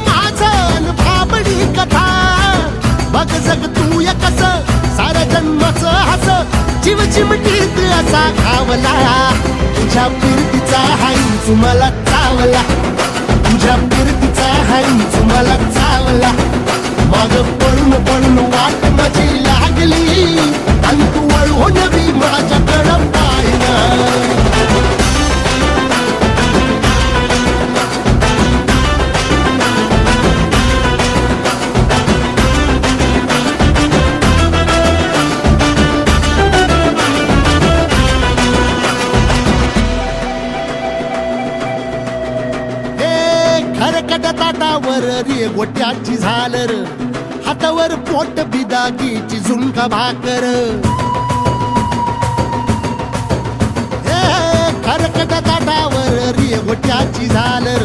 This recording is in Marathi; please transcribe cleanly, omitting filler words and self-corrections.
माझं भाबडी कथा बघ जग तू या कस साऱ्या जन्माचं हस जीव चिमटीत असा घावला तुझ्या फिरतीचा हाईच मला चावला तुझ्या फिरतीचा हाईच मला चावला माग पळून पळून वाट माझी लागली आणि तू वळून बी माझ्याकडं पाहिना खरकट ताटावर रे गोट्याची झालर हातावर पोट बिदागीची झुणका भाकर खरकट ताटावर रे गोट्याची झालर